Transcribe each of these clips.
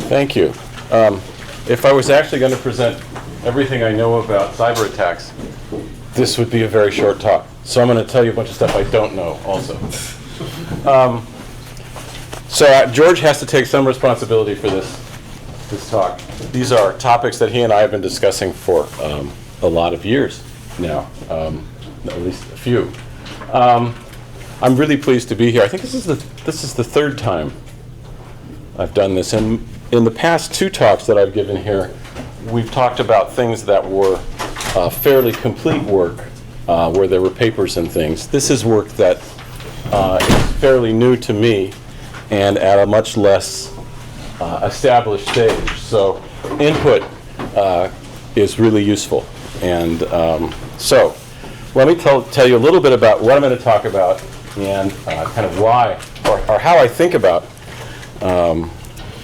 Thank you. If I was actually going to present everything I know about cyber attacks, this would be a very short talk. So I'm going to tell you a bunch of stuff I don't know also. George has to take some responsibility for this talk. These are topics that he and I have been discussing for a lot of years now, at least a few. I'm really pleased to be here. I think this is the third time I've done this. And in the past two talks that I've given here, we've talked about things that were fairly complete work, where there were papers and things. This is work that is fairly new to me and at a much less established stage. So input is really useful. And so let me tell you a little bit about what I'm going to talk about and kind of why or how I think about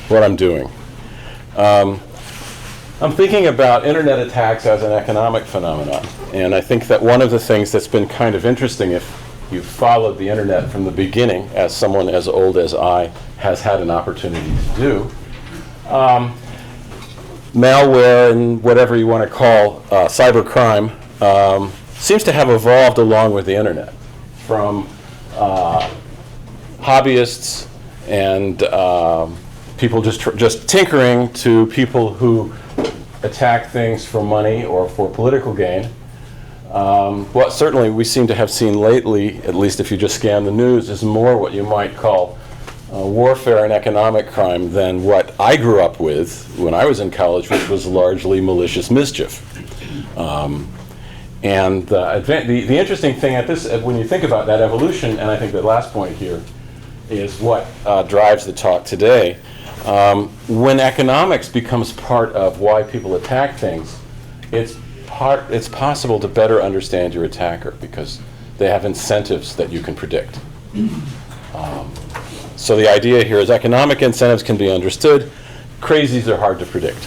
what I'm doing. I'm thinking about internet attacks as an economic phenomenon. And I think that one of the things that's been kind of interesting, if you've followed the internet from the beginning, as someone as old as I has had an opportunity to do, malware and whatever you want to call cybercrime seems to have evolved along with the internet, from hobbyists and people just tinkering to people who attack things for money or for political gain. What certainly we seem to have seen lately, at least if you just scan the news, is more what you might call warfare and economic crime than what I grew up with when I was in college, which was largely malicious mischief. And the interesting thing at this, when you think about that evolution, and I think that last point here is what drives the talk today. When economics becomes part of why people attack things, it's possible to better understand your attacker because they have incentives that you can predict. So the idea here is economic incentives can be understood. Crazies are hard to predict.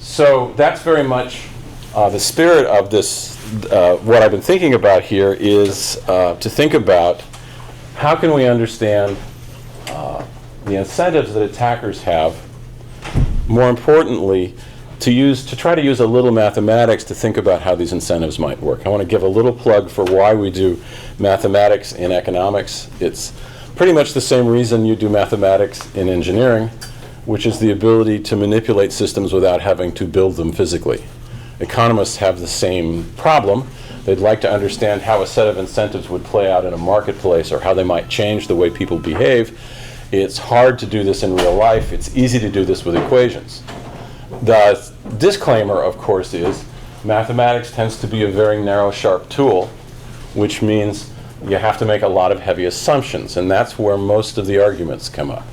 So that's very much the spirit of this. What I've been thinking about here is to think about how can we understand the incentives that attackers have. More importantly, to try to use a little mathematics to think about how these incentives might work. I want to give a little plug for why we do mathematics in economics. It's pretty much the same reason you do mathematics in engineering, which is the ability to manipulate systems without having to build them physically. Economists have the same problem. They'd like to understand how a set of incentives would play out in a marketplace or how they might change the way people behave. It's hard to do this in real life. It's easy to do this with equations. The disclaimer, of course, is mathematics tends to be a very narrow, sharp tool, which means you have to make a lot of heavy assumptions, and that's where most of the arguments come up.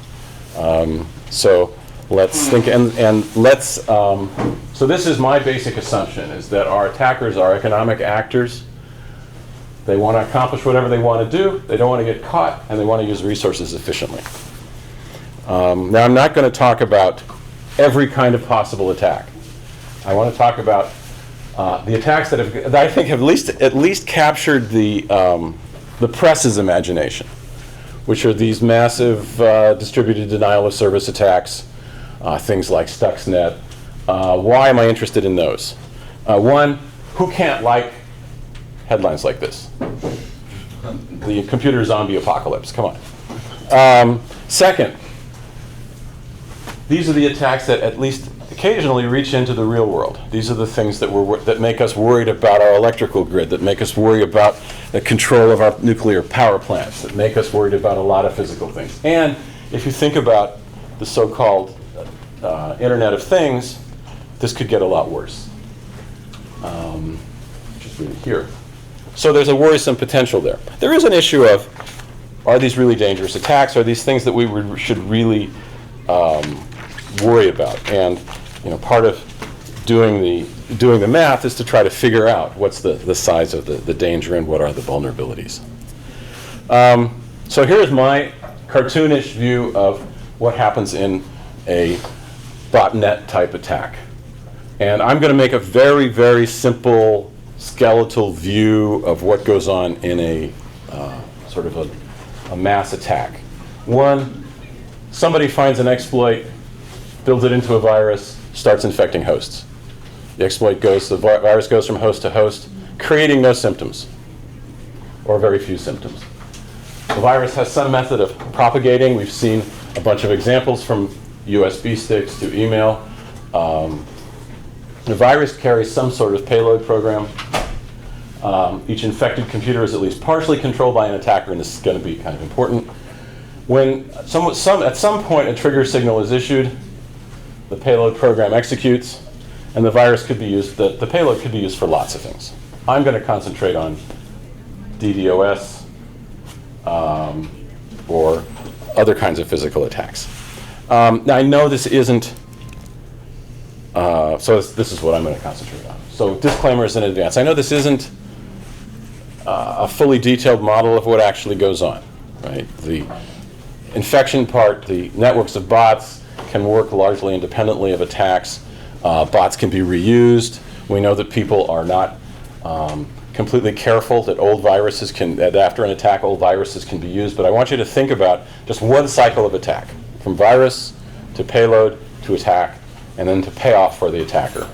So let's think, so this is my basic assumption, is that our attackers are economic actors. They want to accomplish whatever they want to do, they don't want to get caught, and they want to use resources efficiently. Now, I'm not going to talk about every kind of possible attack. I want to talk about the attacks that I think have at least captured the press's imagination, which are these massive distributed denial of service attacks, things like Stuxnet. Why am I interested in those? One, who can't like headlines like this? The computer zombie apocalypse, come on. Second, these are the attacks that at least occasionally reach into the real world. These are the things that make us worried about our electrical grid, that make us worry about the control of our nuclear power plants, that make us worried about a lot of physical things. And if you think about the so-called Internet of Things, this could get a lot worse, which is really here. So there's a worrisome potential there. There is an issue of, are these really dangerous attacks? Are these things that we should really worry about? And part of doing the math is to try to figure out what's the size of the danger and what are the vulnerabilities. So here's my cartoonish view of what happens in a botnet type attack. And I'm going to make a very, very simple skeletal view of what goes on in a sort of a mass attack. One, somebody finds an exploit, builds it into a virus, starts infecting hosts. The exploit goes, the virus goes from host to host, creating no symptoms, or very few symptoms. The virus has some method of propagating. We've seen a bunch of examples from USB sticks to email. The virus carries some sort of payload program. Each infected computer is at least partially controlled by an attacker, and this is going to be kind of important. When at some point a trigger signal is issued, the payload program executes, and the virus could be used, the payload could be used for lots of things. I'm going to concentrate on DDoS or other kinds of physical attacks. Now I know this isn't, so this is what I'm going to concentrate on. So disclaimers in advance. I know this isn't a fully detailed model of what actually goes on, right? The infection part, the networks of bots can work largely independently of attacks. Bots can be reused. We know that people are not completely careful, that old viruses that after an attack, old viruses can be used. But I want you to think about just one cycle of attack, from virus to payload to attack, and then to payoff for the attacker.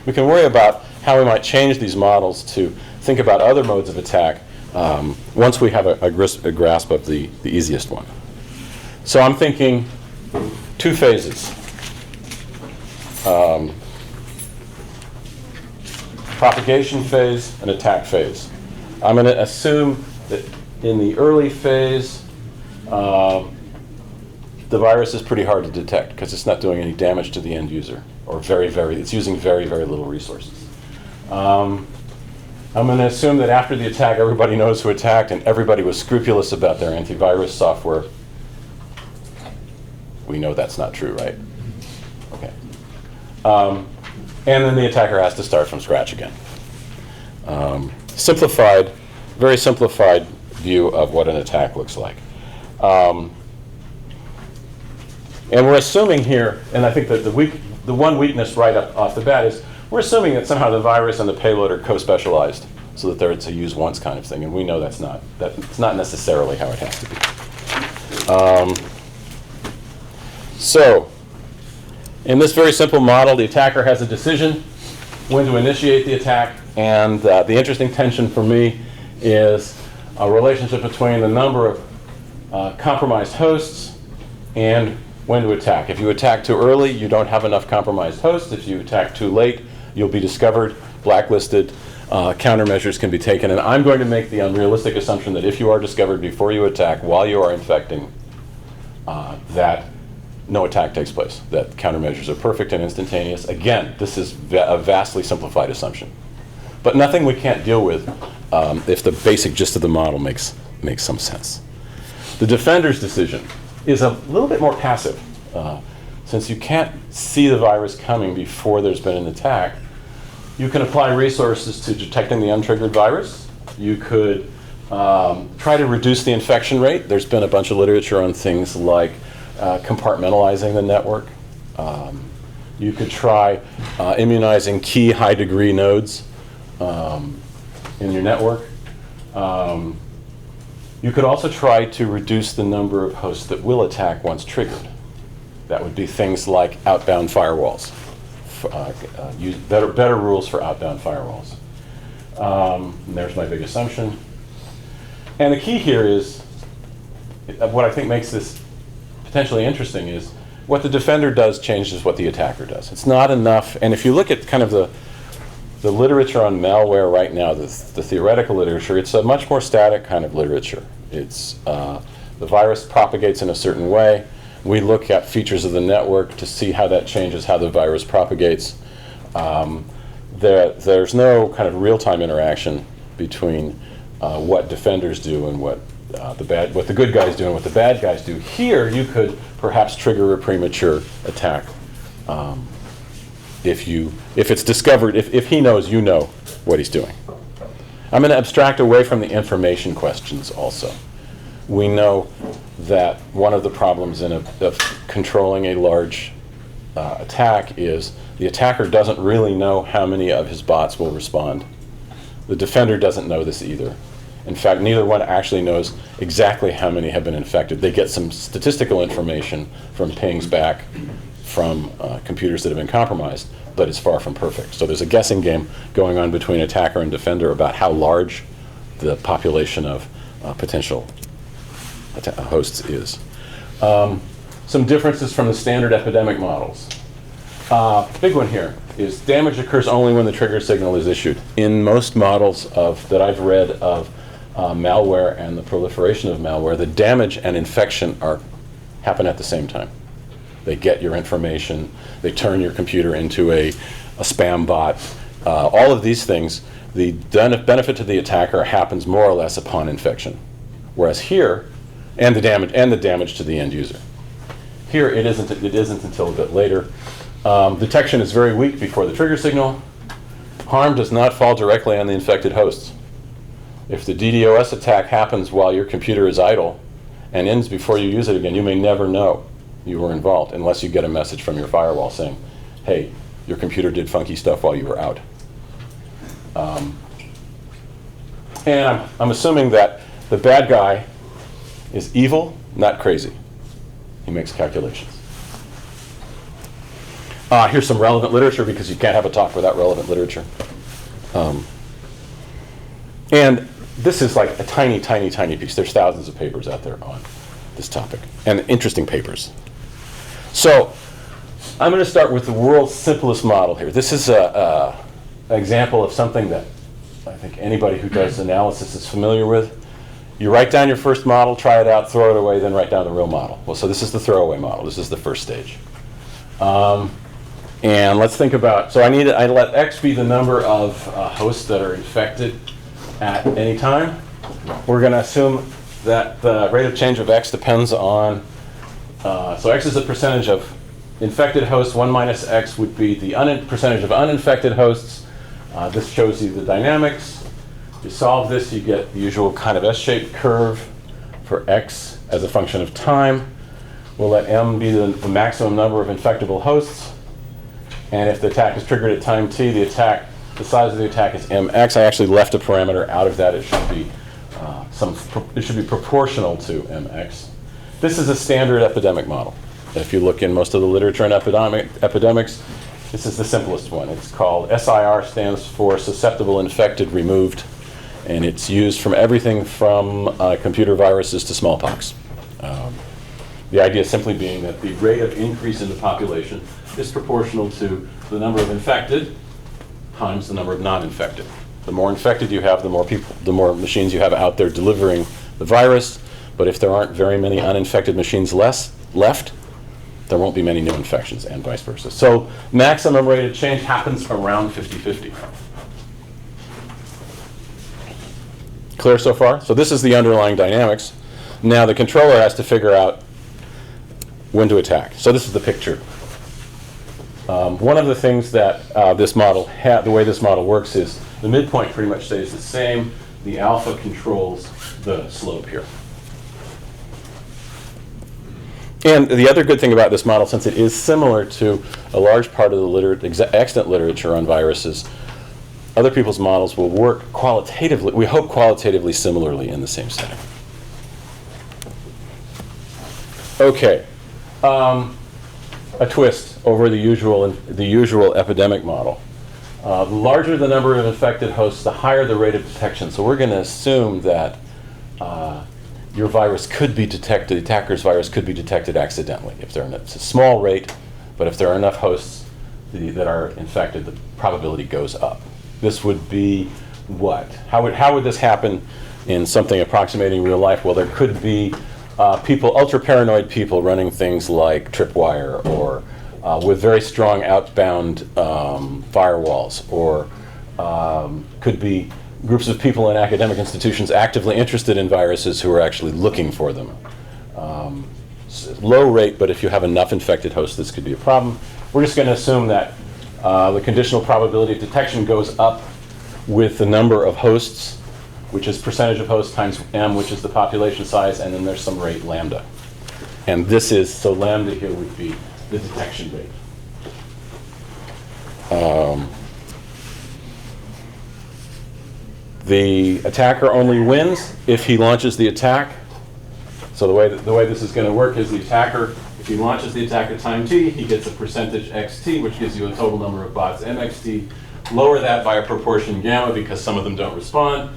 We can worry about how we might change these models to think about other modes of attack once we have a grasp of the easiest one. So I'm thinking two phases. Propagation phase and attack phase. I'm going to assume that in the early phase, the virus is pretty hard to detect because it's not doing any damage to the end user, or it's using very, very little resources. I'm going to assume that after the attack, everybody knows who attacked and everybody was scrupulous about their antivirus software. We know that's not true, right? Okay. And then the attacker has to start from scratch again. Very simplified view of what an attack looks like. And we're assuming here, and I think that the one weakness right off the bat is we're assuming that somehow the virus and the payload are co-specialized so that it's a use once kind of thing, and we know that's not necessarily how it has to be. So, in this very simple model, the attacker has a decision when to initiate the attack, and the interesting tension for me is a relationship between the number of compromised hosts and when to attack. If you attack too early, you don't have enough compromised hosts. If you attack too late, you'll be discovered, blacklisted, countermeasures can be taken, and I'm going to make the unrealistic assumption that if you are discovered before you attack, while you are infecting, that no attack takes place, that countermeasures are perfect and instantaneous. Again, this is a vastly simplified assumption, but nothing we can't deal with if the basic gist of the model makes some sense. The defender's decision is a little bit more passive. Since you can't see the virus coming before there's been an attack, you can apply resources to detecting the untriggered virus. You could try to reduce the infection rate. There's been a bunch of literature on things like compartmentalizing the network. You could try immunizing key high-degree nodes in your network. You could also try to reduce the number of hosts that will attack once triggered. That would be things like outbound firewalls. Use better rules for outbound firewalls. And there's my big assumption. And the key here is, what I think makes this potentially interesting is what the defender does changes what the attacker does. It's not enough, and if you look at kind of the literature on malware right now, the theoretical literature, it's a much more static kind of literature. It's the virus propagates in a certain way. We look at features of the network to see how that changes how the virus propagates. There's no kind of real-time interaction between what defenders do and what the good guys do and what the bad guys do. Here, you could perhaps trigger a premature attack if it's discovered, if he knows you know what he's doing. I'm going to abstract away from the information questions also. We know that one of the problems of controlling a large attack is the attacker doesn't really know how many of his bots will respond. The defender doesn't know this either. In fact, neither one actually knows exactly how many have been infected. They get some statistical information from pings back from computers that have been compromised, but it's far from perfect. So there's a guessing game going on between attacker and defender about how large the population of potential hosts is. Some differences from the standard epidemic models. Big one here is damage occurs only when the trigger signal is issued. In most models that I've read of malware and the proliferation of malware, the damage and infection happen at the same time. They get your information, they turn your computer into a spam bot. All of these things, the benefit to the attacker happens more or less upon infection. Whereas here, and the damage to the end user. Here it isn't until a bit later. Detection is very weak before the trigger signal. Harm does not fall directly on the infected hosts. If the DDoS attack happens while your computer is idle and ends before you use it again, you may never know you were involved unless you get a message from your firewall saying, hey, your computer did funky stuff while you were out. And I'm assuming that the bad guy is evil, not crazy. He makes calculations. Here's some relevant literature, because you can't have a talk without relevant literature. And this is like a tiny, tiny, tiny piece. There's thousands of papers out there on this topic, and interesting papers. So I'm going to start with the world's simplest model here. This is an example of something that I think anybody who does analysis is familiar with. You write down your first model, try it out, throw it away, then write down the real model. Well, so this is the throwaway model. This is the first stage. And let's think about, so I let X be the number of hosts that are infected at any time. We're going to assume that the rate of change of X depends on, so X is the percentage of infected hosts. 1 minus X would be the percentage of uninfected hosts. This shows you the dynamics. To solve this, you get the usual kind of S-shaped curve for X as a function of time. We'll let M be the maximum number of infectable hosts. And if the attack is triggered at time t, the size of the attack is mx. I actually left a parameter out of that. It should be it should be proportional to mx. This is a standard epidemic model. If you look in most of the literature on epidemics, this is the simplest one. It's called SIR, stands for susceptible, infected, removed. And it's used from everything from computer viruses to smallpox. The idea simply being that the rate of increase in the population is proportional to the number of infected times the number of non-infected. The more infected you have, the more machines you have out there delivering the virus. But if there aren't very many uninfected machines left, there won't be many new infections, and vice versa. So maximum rate of change happens around 50-50. Clear so far? So this is the underlying dynamics. Now the controller has to figure out when to attack. So this is the picture. One of the things that the way this model works is the midpoint pretty much stays the same. The alpha controls the slope here. And the other good thing about this model, since it is similar to a large part of the extant literature on viruses, other people's models will work qualitatively, we hope qualitatively similarly in the same setting. Okay. A twist over the usual epidemic model. The larger the number of infected hosts, the higher the rate of detection. So we're going to assume that your virus could be detected, the attacker's virus could be detected accidentally. It's a small rate, but if there are enough hosts that are infected, the probability goes up. This would be what? How would this happen in something approximating real life? Well, there could be ultra-paranoid people running things like tripwire, or with very strong outbound firewalls, or could be groups of people in academic institutions actively interested in viruses who are actually looking for them. Low rate, but if you have enough infected hosts, this could be a problem. We're just going to assume that the conditional probability of detection goes up with the number of hosts, which is percentage of hosts times m, which is the population size, and then there's some rate, lambda. And so lambda here would be the detection rate. The attacker only wins if he launches the attack. So the way this is going to work is the attacker, if he launches the attack at time t, he gets a percentage xt, which gives you a total number of bots mxt. Lower that by a proportion gamma because some of them don't respond.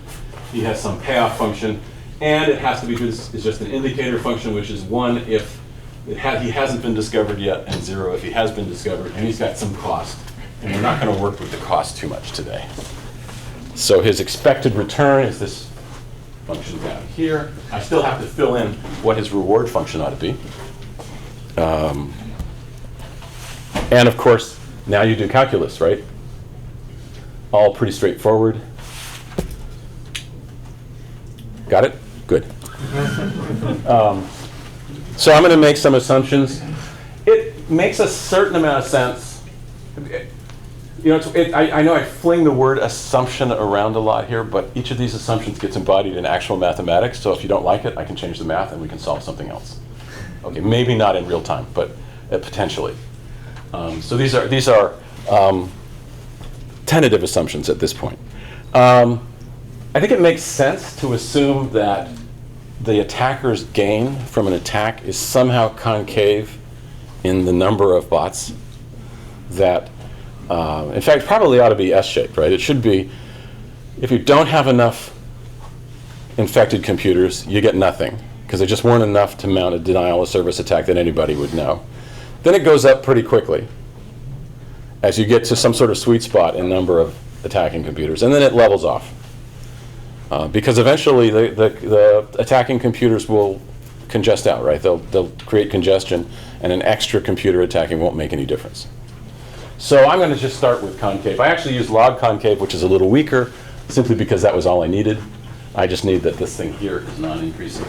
He has some payoff function, and it has to be it's just an indicator function, which is 1 if he hasn't been discovered yet, and 0 if he has been discovered, and he's got some cost. And we're not going to work with the cost too much today. So his expected return is this function down here. I still have to fill in what his reward function ought to be. And of course, now you do calculus, right? All pretty straightforward. Got it? Good. So I'm going to make some assumptions. It makes a certain amount of sense. You know, I know I fling the word assumption around a lot here, but each of these assumptions gets embodied in actual mathematics. So if you don't like it, I can change the math and we can solve something else. Okay, maybe not in real time, but potentially. So these are tentative assumptions at this point. I think it makes sense to assume that the attacker's gain from an attack is somehow concave in the number of bots that, in fact, probably ought to be S-shaped, right? It should be, if you don't have enough infected computers, you get nothing, because there just weren't enough to mount a denial of service attack that anybody would know. Then it goes up pretty quickly as you get to some sort of sweet spot in number of attacking computers, and then it levels off. Because eventually the attacking computers will congest out, right? They'll create congestion, and an extra computer attacking won't make any difference. So I'm going to just start with concave. I actually use log concave, which is a little weaker, simply because that was all I needed. I just need that this thing here is non-increasing.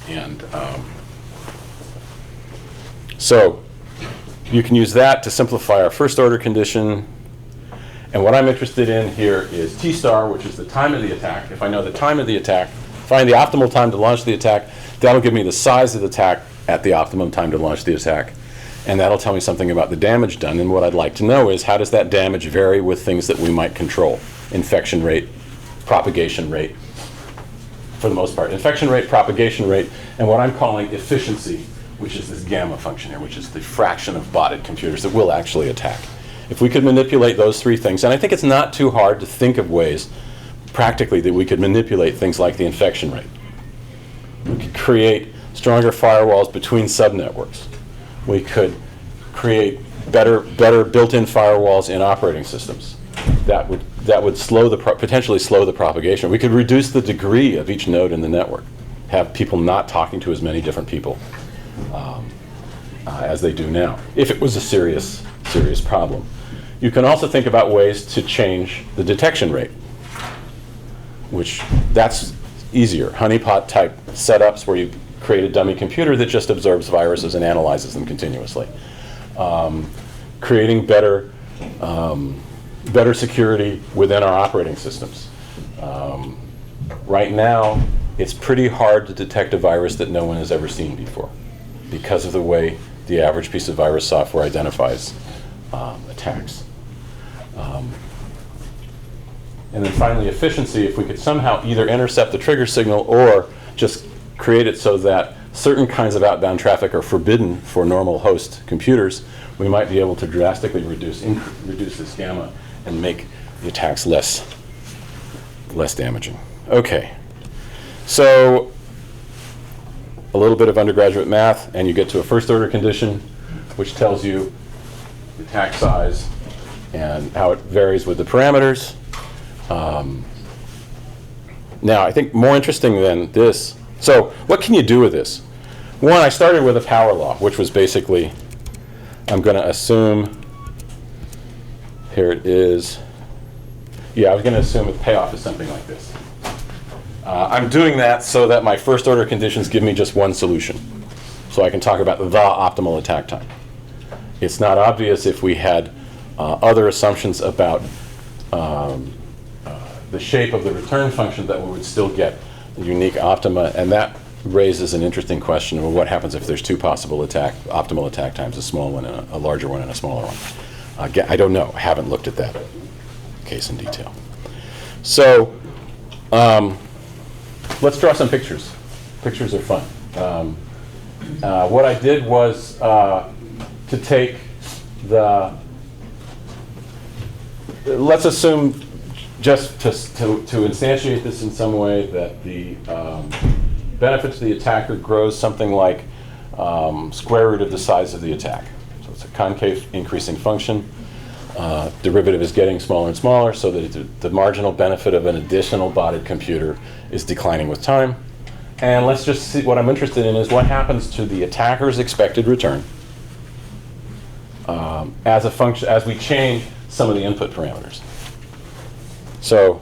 And so you can use that to simplify our first order condition. And what I'm interested in here is T star, which is the time of the attack. If I know the time of the attack, find the optimal time to launch the attack, that'll give me the size of the attack at the optimum time to launch the attack. And that'll tell me something about the damage done. And what I'd like to know is, how does that damage vary with things that we might control? Infection rate, propagation rate, for the most part. Infection rate, propagation rate, and what I'm calling efficiency, which is this gamma function here, which is the fraction of botted computers that will actually attack. If we could manipulate those three things, and I think it's not too hard to think of ways practically that we could manipulate things like the infection rate. We could create stronger firewalls between subnetworks. We could create better built-in firewalls in operating systems. That would potentially slow the propagation. We could reduce the degree of each node in the network, have people not talking to as many different people as they do now, if it was a serious problem. You can also think about ways to change the detection rate, which that's easier. Honeypot type setups where you create a dummy computer that just absorbs viruses and analyzes them continuously. Creating better security within our operating systems. Right now, it's pretty hard to detect a virus that no one has ever seen before because of the way the average piece of virus software identifies attacks. And then finally, efficiency. If we could somehow either intercept the trigger signal or just create it so that certain kinds of outbound traffic are forbidden for normal host computers, we might be able to drastically reduce this gamma and make the attacks less damaging. Okay, so a little bit of undergraduate math, and you get to a first order condition, which tells you the attack size and how it varies with the parameters. Now, I think more interesting than this, so what can you do with this? One, I started with a power law, which was basically, I'm going to assume, here it is. Yeah, I was going to assume the payoff is something like this. I'm doing that so that my first order conditions give me just one solution. So I can talk about the optimal attack time. It's not obvious if we had other assumptions about the shape of the return function that we would still get the unique optima, and that raises an interesting question of what happens if there's two possible optimal attack times, a small one and a larger one and a smaller one. I don't know. I haven't looked at that case in detail. So let's draw some pictures. Pictures are fun. What I did was to take let's assume, just to instantiate this in some way, that the benefit to the attacker grows something like square root of the size of the attack. So it's a concave increasing function. Derivative is getting smaller and smaller, so that the marginal benefit of an additional botted computer is declining with time. And let's just see, what I'm interested in is what happens to the attacker's expected return as a function, as we change some of the input parameters. So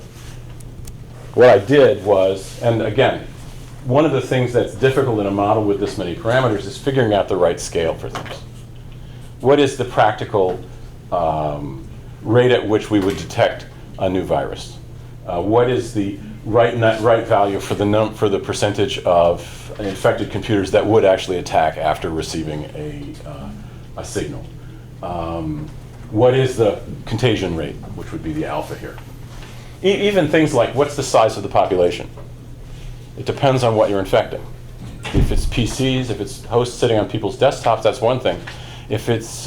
what I did was, and again, one of the things that's difficult in a model with this many parameters is figuring out the right scale for things. What is the practical rate at which we would detect a new virus? What is the right value for the percentage of infected computers that would actually attack after receiving a signal? What is the contagion rate, which would be the alpha here? Even things like, what's the size of the population? It depends on what you're infecting. If it's PCs, if it's hosts sitting on people's desktops, that's one thing. If it's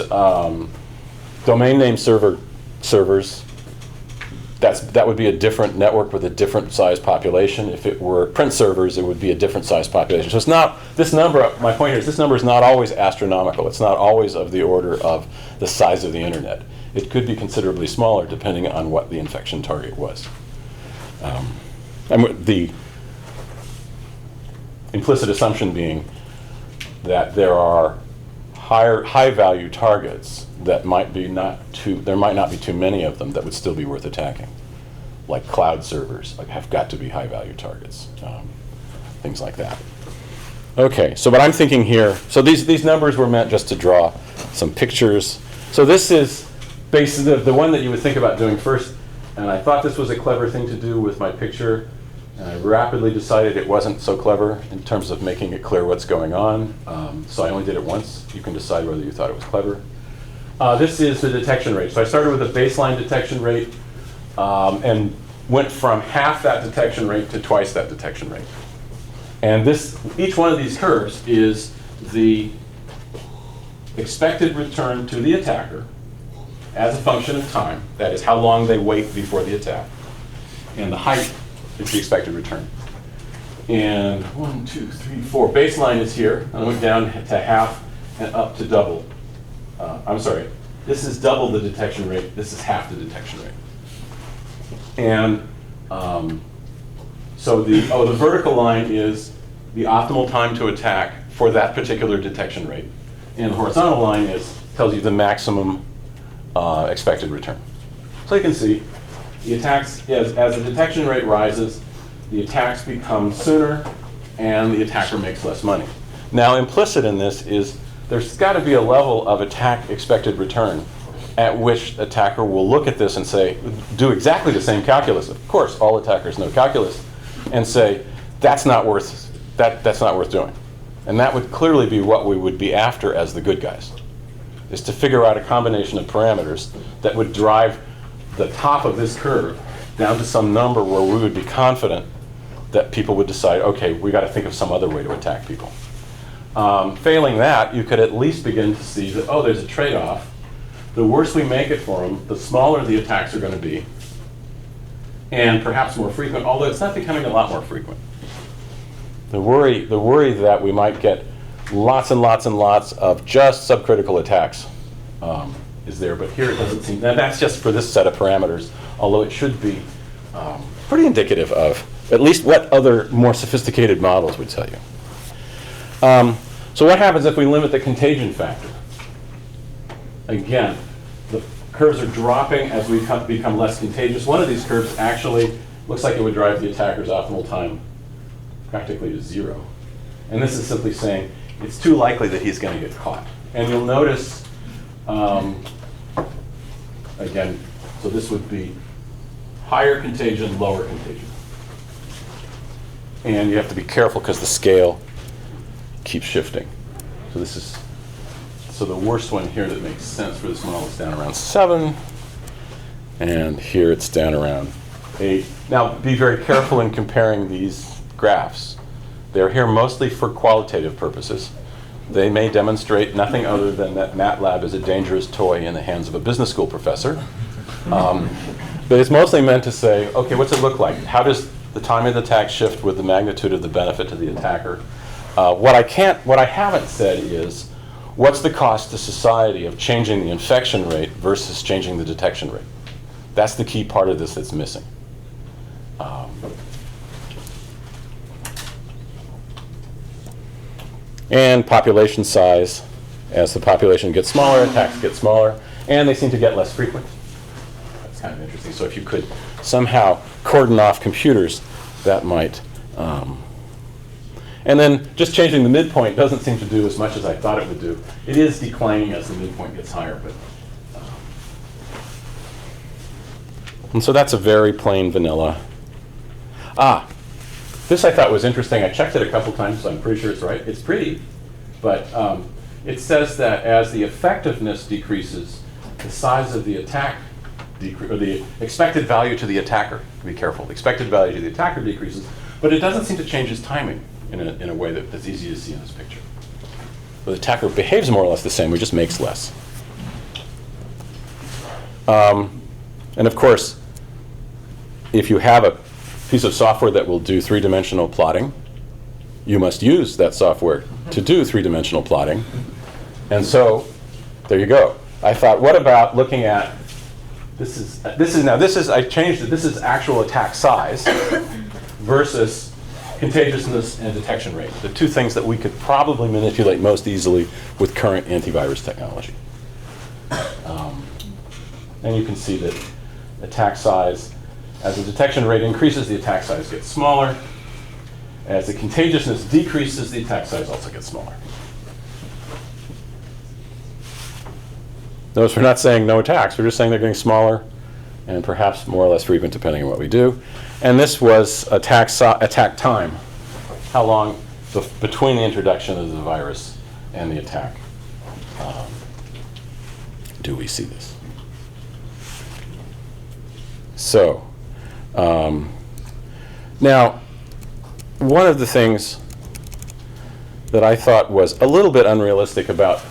domain name servers, that would be a different network with a different size population. If it were print servers, it would be a different size population. So it's not, this number, my point here is this number is not always astronomical. It's not always of the order of the size of the internet. It could be considerably smaller depending on what the infection target was. And the implicit assumption being that there are high value targets that might be there might not be too many of them that would still be worth attacking. Like cloud servers, have got to be high value targets, things like that. Okay, so what I'm thinking here, so these numbers were meant just to draw some pictures. So this is basically the one that you would think about doing first, and I thought this was a clever thing to do with my picture, and I rapidly decided it wasn't so clever in terms of making it clear what's going on, so I only did it once. You can decide whether you thought it was clever. This is the detection rate. So I started with a baseline detection rate and went from half that detection rate to twice that detection rate. And each one of these curves is the expected return to the attacker as a function of time. That is how long they wait before the attack. And the height is the expected return. And 1, 2, 3, 4. Baseline is here. I went down to half and up to double. I'm sorry. This is double the detection rate. This is half the detection rate. And so the vertical line is the optimal time to attack for that particular detection rate. And the horizontal line tells you the maximum expected return. So you can see the attacks, as the detection rate rises, the attacks become sooner and the attacker makes less money. Now implicit in this is there's got to be a level of attack expected return at which the attacker will look at this and say, do exactly the same calculus. Of course, all attackers know calculus, and say, that's not worth doing. And that would clearly be what we would be after as the good guys, is to figure out a combination of parameters that would drive the top of this curve down to some number where we would be confident that people would decide, okay, we got to think of some other way to attack people. Failing that, you could at least begin to see that, there's a trade-off. The worse we make it for them, the smaller the attacks are going to be, and perhaps more frequent, although it's not becoming a lot more frequent. The worry that we might get lots and lots and lots of just subcritical attacks is there, but here it doesn't seem, and that's just for this set of parameters, although it should be pretty indicative of at least what other more sophisticated models would tell you. So what happens if we limit the contagion factor? Again, the curves are dropping as we become less contagious. One of these curves actually looks like it would drive the attacker's optimal time practically to 0. And this is simply saying it's too likely that he's going to get caught. And you'll notice, again, so this would be higher contagion, lower contagion. And you have to be careful because the scale keeps shifting. So the worst one here that makes sense for this model is down around 7, and here it's down around Now, be very careful in comparing these graphs. They're here mostly for qualitative purposes. They may demonstrate nothing other than that MATLAB is a dangerous toy in the hands of a business school professor. But it's mostly meant to say, okay, what's it look like? How does the time of the attack shift with the magnitude of the benefit to the attacker? What I haven't said is, what's the cost to society of changing the infection rate versus changing the detection rate? That's the key part of this that's missing. And population size. As the population gets smaller, attacks get smaller, and they seem to get less frequent. That's kind of interesting. So if you could somehow cordon off computers, that might. And then just changing the midpoint doesn't seem to do as much as I thought it would do. It is declining as the midpoint gets higher, but. And so that's a very plain vanilla. This I thought was interesting. I checked it a couple times, so I'm pretty sure it's right. It's pretty, but it says that as the effectiveness decreases, the size of the attack or the expected value to the attacker, be careful, the expected value to the attacker decreases, but it doesn't seem to change his timing in a way that's easy to see in this picture. So the attacker behaves more or less the same, he just makes less. And of course, if you have a piece of software that will do three-dimensional plotting, you must use that software to do three-dimensional plotting. And so, there you go. I thought, what about looking at, I changed it, this is actual attack size versus contagiousness and detection rate, the two things that we could probably manipulate most easily with current antivirus technology. And you can see that attack size, as the detection rate increases, the attack size gets smaller. As the contagiousness decreases, the attack size also gets smaller. Notice we're not saying no attacks, we're just saying they're getting smaller and perhaps more or less frequent depending on what we do. And this was attack time, how long between the introduction of the virus and the attack do we see this. So, now, one of the things that I thought was a little bit unrealistic about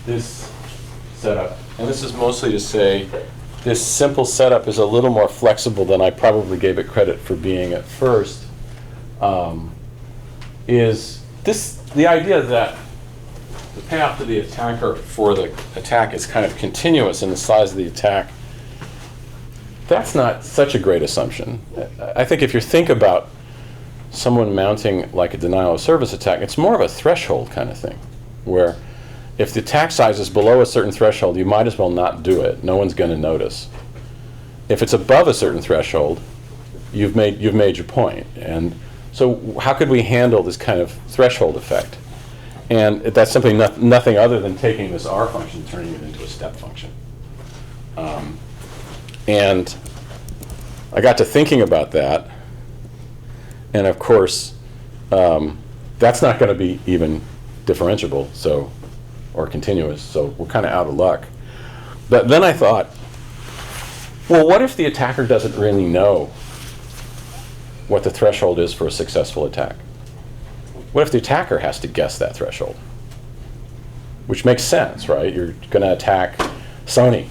this setup, and this is mostly to say this simple setup is a little more flexible than I probably gave it credit for being at first, is the idea that the path to the attacker for the attack is kind of continuous in the size of the attack. That's not such a great assumption. I think if you think about someone mounting like a denial of service attack, it's more of a threshold kind of thing, where if the attack size is below a certain threshold, you might as well not do it. No one's going to notice. If it's above a certain threshold, you've made your point. And so how could we handle this kind of threshold effect? And that's simply nothing other than taking this R function and turning it into a step function. And I got to thinking about that, and of course, that's not going to be even differentiable, or continuous, so we're kind of out of luck. But then I thought, well, what if the attacker doesn't really know what the threshold is for a successful attack? What if the attacker has to guess that threshold? Which makes sense, right? You're going to attack Sony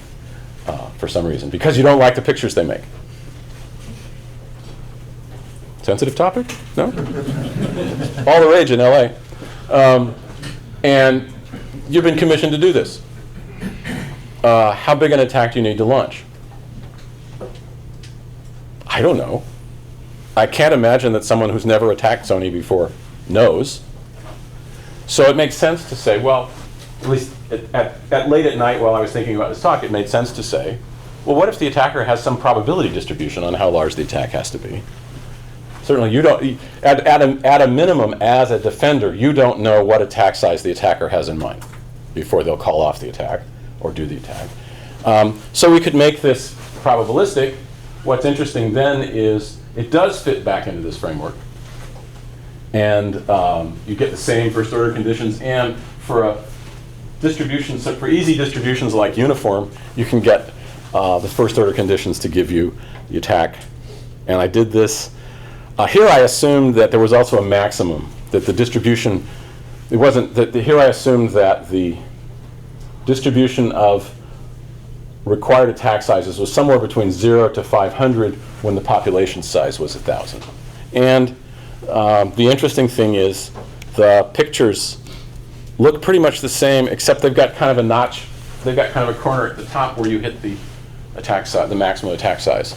for some reason, because you don't like the pictures they make. Sensitive topic? No? All the rage in LA. And you've been commissioned to do this. How big an attack do you need to launch? I don't know. I can't imagine that someone who's never attacked Sony before knows. So it makes sense to say, well, at least at late at night while I was thinking about this talk, it made sense to say, well, what if the attacker has some probability distribution on how large the attack has to be? Certainly you don't, at a minimum, as a defender, you don't know what attack size the attacker has in mind before they'll call off the attack or do the attack. So we could make this probabilistic. What's interesting then is it does fit back into this framework. And you get the same first order conditions, and for a distribution, so for easy distributions like uniform, you can get the first order conditions to give you the attack. And I did this. Here I assumed that there was also a maximum, that the distribution, it wasn't, that here I assumed that the distribution of required attack sizes was somewhere between 0 to 500 when the population size was 1,000. And the interesting thing is the pictures look pretty much the same, except they've got kind of a notch, they've got kind of a corner at the top where you hit the attack size, the maximum attack size.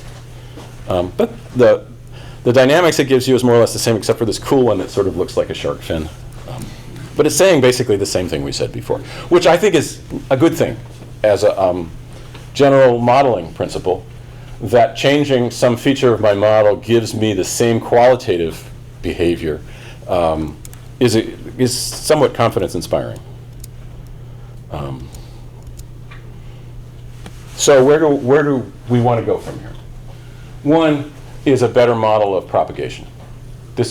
But the dynamics it gives you is more or less the same, except for this cool one that sort of looks like a shark fin. But it's saying basically the same thing we said before, which I think is a good thing as a general modeling principle, that changing some feature of my model gives me the same qualitative behavior is somewhat confidence inspiring. So where do we want to go from here? One is a better model of propagation.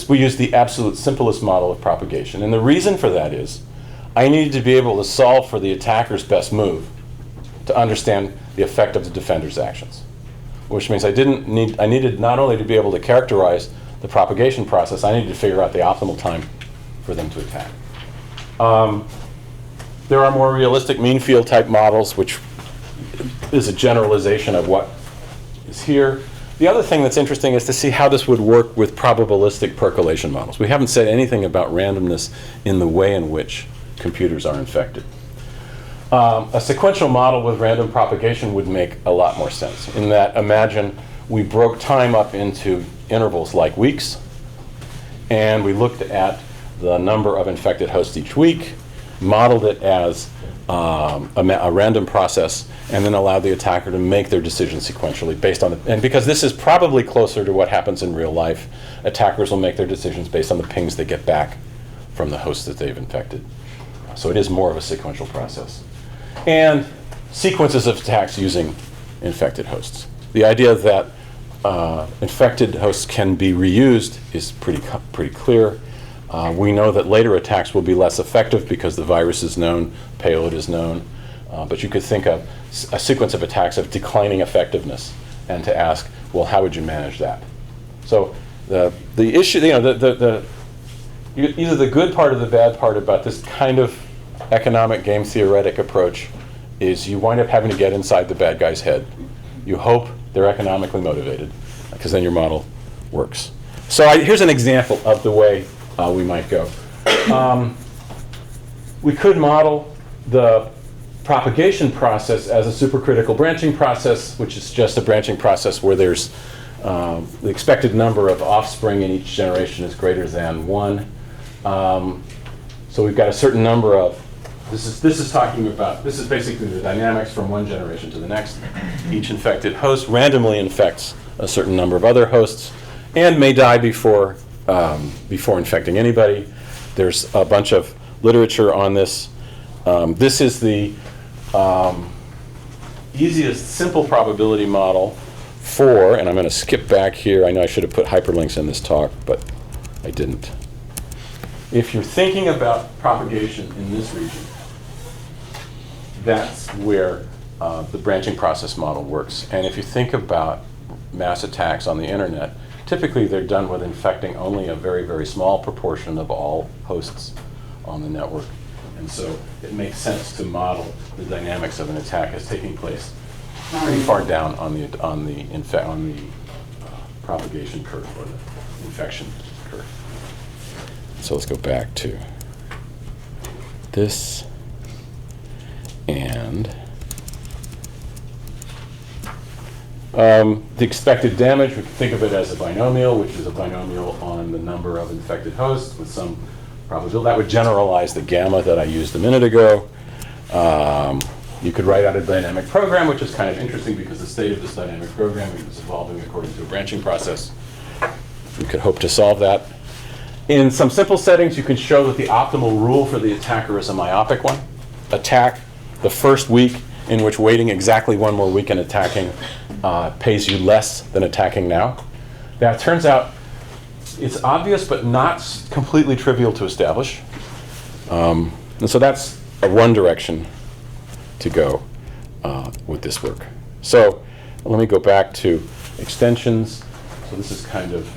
We use the absolute simplest model of propagation. And the reason for that is I needed to be able to solve for the attacker's best move to understand the effect of the defender's actions. Which means I needed not only to be able to characterize the propagation process, I needed to figure out the optimal time for them to attack. There are more realistic mean field type models, which is a generalization of what is here. The other thing that's interesting is to see how this would work with probabilistic percolation models. We haven't said anything about randomness in the way in which computers are infected. A sequential model with random propagation would make a lot more sense, in that imagine we broke time up into intervals like weeks, and we looked at the number of infected hosts each week, modeled it as a random process, and then allowed the attacker to make their decision sequentially based on and because this is probably closer to what happens in real life, attackers will make their decisions based on the pings they get back from the hosts that they've infected. So it is more of a sequential process. And sequences of attacks using infected hosts. The idea that infected hosts can be reused is pretty clear. We know that later attacks will be less effective because the virus is known, payload is known, but you could think of a sequence of attacks of declining effectiveness and to ask, well, how would you manage that? So the issue, either the good part or the bad part about this kind of economic game theoretic approach is you wind up having to get inside the bad guy's head. You hope they're economically motivated, because then your model works. So here's an example of the way we might go. We could model the propagation process as a supercritical branching process, which is just a branching process where there's the expected number of offspring in each generation is greater than 1. So we've got a certain number of, this is basically the dynamics from one generation to the next. Each infected host randomly infects a certain number of other hosts and may die before infecting anybody. There's a bunch of literature on this. This is the easiest simple probability model for, and I'm going to skip back here. I know I should have put hyperlinks in this talk, but I didn't. If you're thinking about propagation in this region, that's where the branching process model works. And if you think about mass attacks on the internet, typically they're done with infecting only a very, very small proportion of all hosts on the network. And so it makes sense to model the dynamics of an attack as taking place pretty far down on the propagation curve or the infection curve. So let's go back to this, and the expected damage, we can think of it as a binomial, which is a binomial on the number of infected hosts with some probability. That would generalize the gamma that I used a minute ago. You could write out a dynamic program, which is kind of interesting because the state of this dynamic programming is evolving according to a branching process. We could hope to solve that. In some simple settings, you can show that the optimal rule for the attacker is a myopic one. Attack the first week, in which waiting exactly one more week and attacking pays you less than attacking now. Now, it turns out it's obvious, but not completely trivial to establish. And so that's one direction to go with this work. So let me go back to extensions. So this is kind of,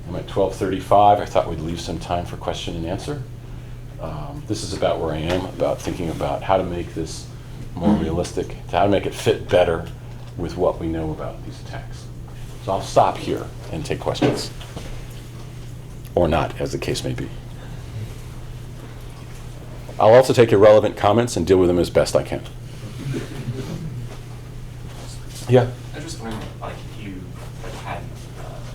I'm at 12:35. I thought we'd leave some time for question and answer. This is about where I am, about thinking about how to make this more realistic, how to make it fit better with what we know about these attacks. So I'll stop here and take questions. Or not, as the case may be. I'll also take irrelevant comments and deal with them as best I can. Yeah? I was just wondering, like, if you had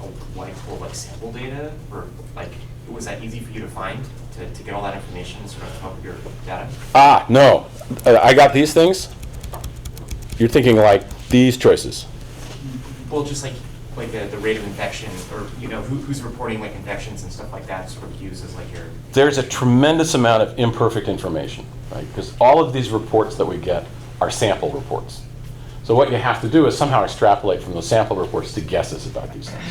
a wide pool of sample data, or like, was that easy for you to find to get all that information and sort of come up with your data? No. I got these things. You're thinking like these choices. Well, just like the rate of infection, or who's reporting like infections and stuff like that, sort of used as like your. There's a tremendous amount of imperfect information, right? Because all of these reports that we get are sample reports. So what you have to do is somehow extrapolate from those sample reports to guesses about these things.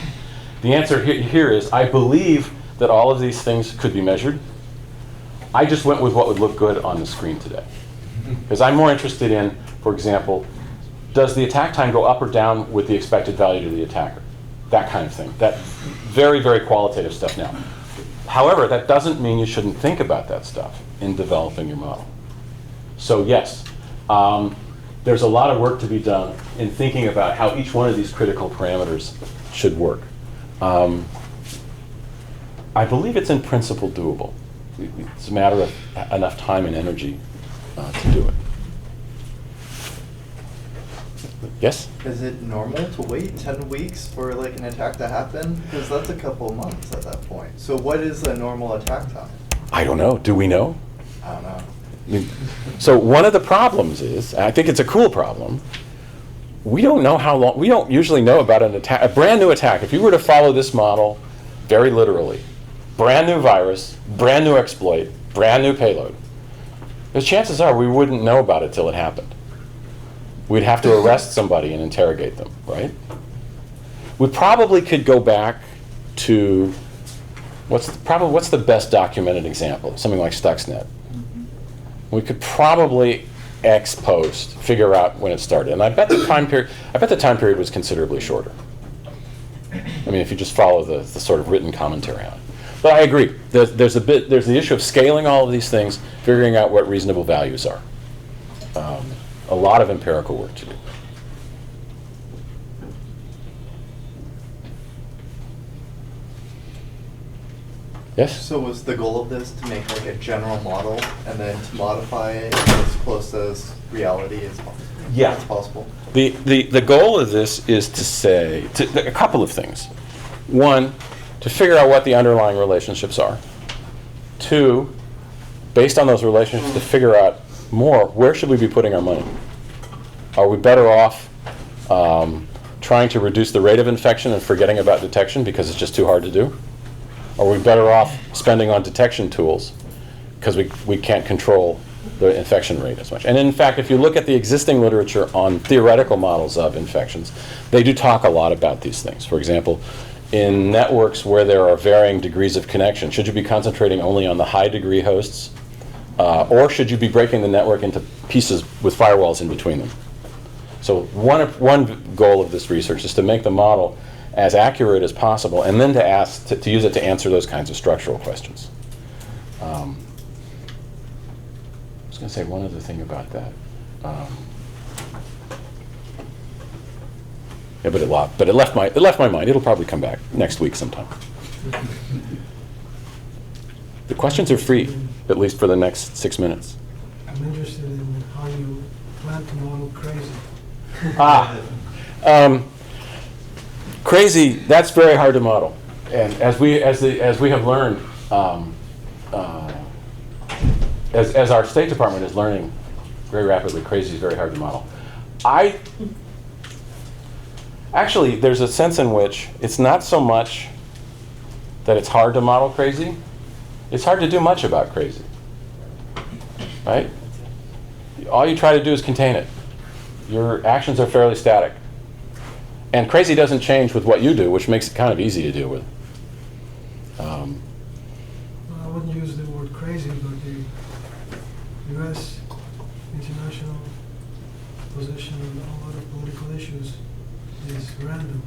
The answer here is I believe that all of these things could be measured. I just went with what would look good on the screen today. Because I'm more interested in, for example, does the attack time go up or down with the expected value to the attacker? That kind of thing. That very, very qualitative stuff now. However, that doesn't mean you shouldn't think about that stuff in developing your model. So yes, there's a lot of work to be done in thinking about how each one of these critical parameters should work. I believe it's in principle doable. It's a matter of enough time and energy to do it. Yes? Is it normal to wait 10 weeks for like an attack to happen? Because that's a couple of months at that point. So what is a normal attack time? I don't know. Do we know? I don't know. So one of the problems is, I think it's a cool problem, we don't know how long, we don't usually know about an attack, a brand new attack. If you were to follow this model very literally, brand new virus, brand new exploit, brand new payload, the chances are we wouldn't know about it till it happened. We'd have to arrest somebody and interrogate them, right? We probably could go back to, what's the best documented example? Something like Stuxnet. We could probably ex post figure out when it started, and I bet the time period was considerably shorter. I mean, if you just follow the sort of written commentary on it. But I agree. There's the issue of scaling all of these things, figuring out what reasonable values are. A lot of empirical work to do. Yes? So was the goal of this to make like a general model and then to modify it as close as reality as possible? The goal of this is to say a couple of things. One, to figure out what the underlying relationships are. Two, based on those relationships, to figure out more, where should we be putting our money? Are we better off trying to reduce the rate of infection and forgetting about detection because it's just too hard to do? Are we better off spending on detection tools because we can't control the infection rate as much? And in fact, if you look at the existing literature on theoretical models of infections, they do talk a lot about these things. For example, in networks where there are varying degrees of connection, should you be concentrating only on the high degree hosts? Or should you be breaking the network into pieces with firewalls in between them? So one goal of this research is to make the model as accurate as possible, and then to use it to answer those kinds of structural questions. I was going to say one other thing about that. Yeah, but it left my mind. It'll probably come back next week sometime. The questions are free, at least for the next 6 minutes. I'm interested in how you plan to model crazy. Crazy, that's very hard to model. And as we have learned, as our State Department is learning very rapidly, crazy is very hard to model. Actually, there's a sense in which it's not so much that it's hard to model crazy, it's hard to do much about crazy, right? All you try to do is contain it. Your actions are fairly static. And crazy doesn't change with what you do, which makes it kind of easy to deal with. I wouldn't use the word crazy, but the U.S. international position on a lot of political issues is random.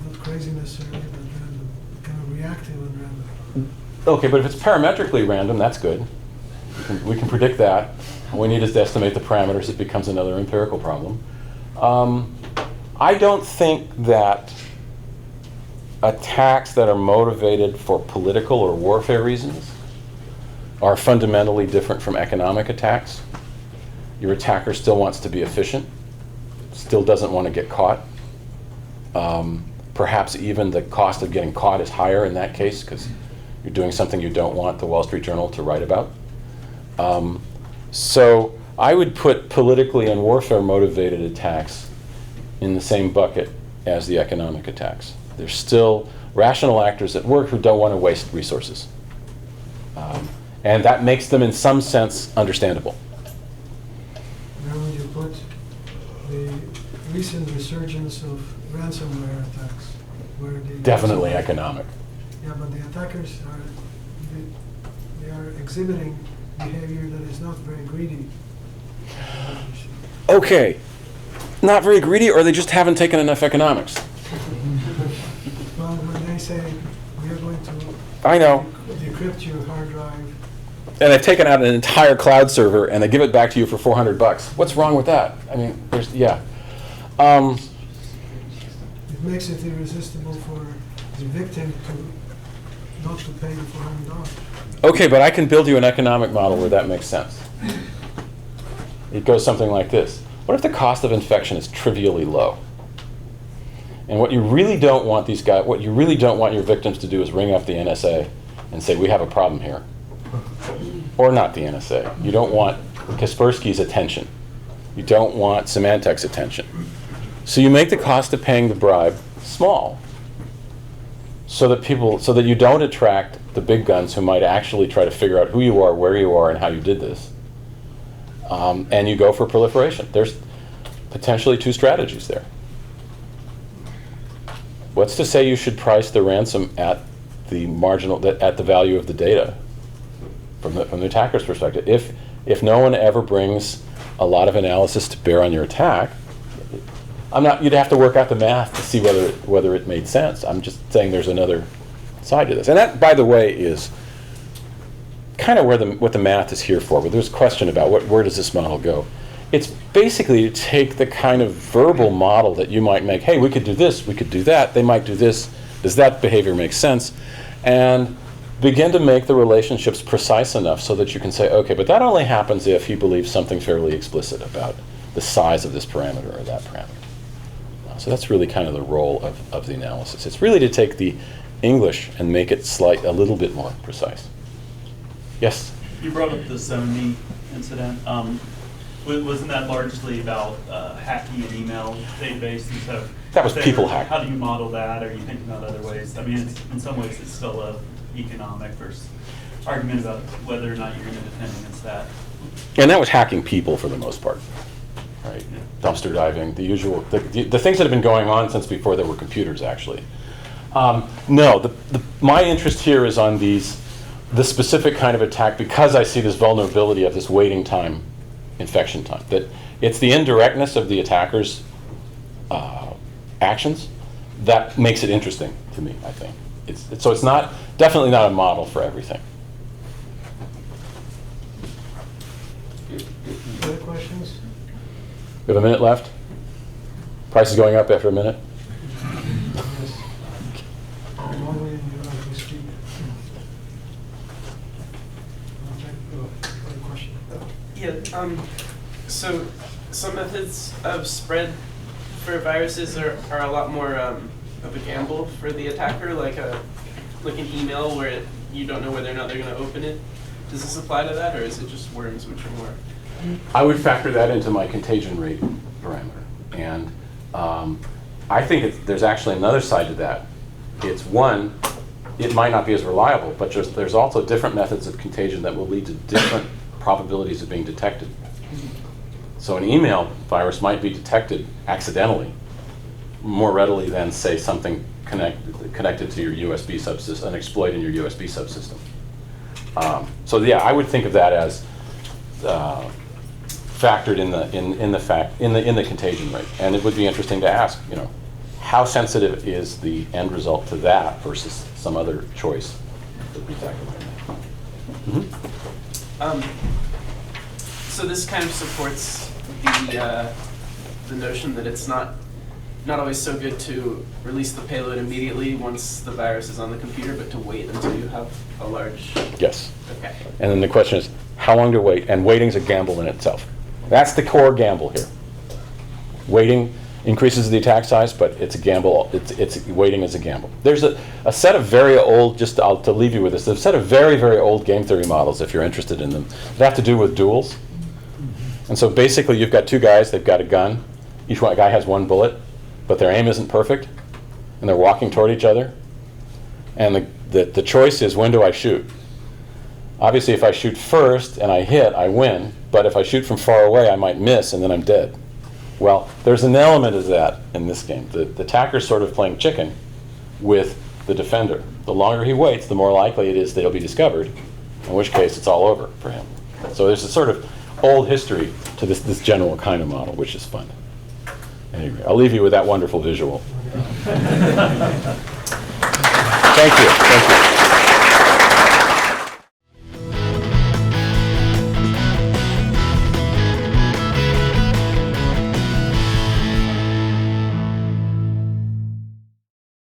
Not crazy necessarily, but random. Kind of reactive and random. Okay, but if it's parametrically random, that's good. We can predict that. All we need is to estimate the parameters. It becomes another empirical problem. I don't think that attacks that are motivated for political or warfare reasons are fundamentally different from economic attacks. Your attacker still wants to be efficient, still doesn't want to get caught. Perhaps even the cost of getting caught is higher in that case because you're doing something you don't want the Wall Street Journal to write about. So I would put politically and warfare motivated attacks in the same bucket as the economic attacks. There's still rational actors at work who don't want to waste resources. And that makes them in some sense understandable. Now would you put the recent resurgence of ransomware attacks where the Definitely economic. Yeah, but the attackers they are exhibiting behavior that is not very greedy. Okay, not very greedy, or they just haven't taken enough economics. Well, when they say we are going to I know. decrypt your hard drive, And they've taken out an entire cloud server and they give it back to you for $400. What's wrong with that? I mean, there's, yeah. it makes it irresistible for the victim to not to pay the $400. Okay, but I can build you an economic model where that makes sense. It goes something like this. What if the cost of infection is trivially low? And what you really don't want these guys, what you really don't want your victims to do is ring up the NSA and say, we have a problem here. Or not the NSA. You don't want Kaspersky's attention. You don't want Symantec's attention. So you make the cost of paying the bribe small, so that you don't attract the big guns who might actually try to figure out who you are, where you are, and how you did this. And you go for proliferation. There's potentially two strategies there. What's to say you should price the ransom at the marginal, at the value of the data from the attacker's perspective? If no one ever brings a lot of analysis to bear on your attack, you'd have to work out the math to see whether it made sense. I'm just saying there's another side to this. And that, by the way, is kind of what the math is here for. But there's a question about where does this model go? It's basically to take the kind of verbal model that you might make. Hey, we could do this, we could do that, they might do this. Does that behavior make sense? And begin to make the relationships precise enough so that you can say, okay, but that only happens if he believes something fairly explicit about the size of this parameter or that parameter. So that's really kind of the role of the analysis. It's really to take the English and make it a little bit more precise. Yes? You brought up the Sony incident. Wasn't that largely about hacking an email database and stuff? That was people hacking. How do you model that? Are you thinking about other ways? I mean, in some ways, it's still a economic versus argument about whether or not you're going to defend against that. And that was hacking people for the most part, right? Yeah. Dumpster diving, the usual, the things that have been going on since before there were computers, actually. No, my interest here is on the specific kind of attack because I see this vulnerability of this waiting time, infection time. That it's the indirectness of the attacker's actions that makes it interesting to me, I think. So it's definitely not a model for everything. Other questions? We have a minute left. Price is going up after a minute. Yes. Normally you have to speak. Other question? Yeah, so some methods of spread for viruses are a lot more of a gamble for the attacker, like an email where you don't know whether or not they're going to open it. Does this apply to that, or is it just worms, which are more? I would factor that into my contagion rate parameter. And I think there's actually another side to that. It's one, it might not be as reliable, but there's also different methods of contagion that will lead to different probabilities of being detected. So an email virus might be detected accidentally more readily than, say, something connected to your USB subsystem, an exploit in your USB subsystem. So yeah, I would think of that as factored in the contagion rate. And it would be interesting to ask, how sensitive is the end result to that versus some other choice that we tackle right now? So this kind of supports the notion that it's not always so good to release the payload immediately once the virus is on the computer, but to wait until you have a large. Yes. Okay. And then the question is, how long to wait? And waiting's a gamble in itself. That's the core gamble here. Waiting increases the attack size, but it's a gamble. Waiting is a gamble. There's a set of very old, to leave you with this, a set of very, very old game theory models, if you're interested in them, that have to do with duels. And so basically you've got two guys, they've got a gun. Each one guy has one bullet, but their aim isn't perfect, and they're walking toward each other. And the choice is, when do I shoot? Obviously, if I shoot first and I hit, I win. But if I shoot from far away, I might miss, and then I'm dead. Well, there's an element of that in this game. The attacker's sort of playing chicken with the defender. The longer he waits, the more likely it is that he'll be discovered, in which case it's all over for him. So there's a sort of old history to this general kind of model, which is fun. Anyway, I'll leave you with that wonderful visual. Thank you. Thank you.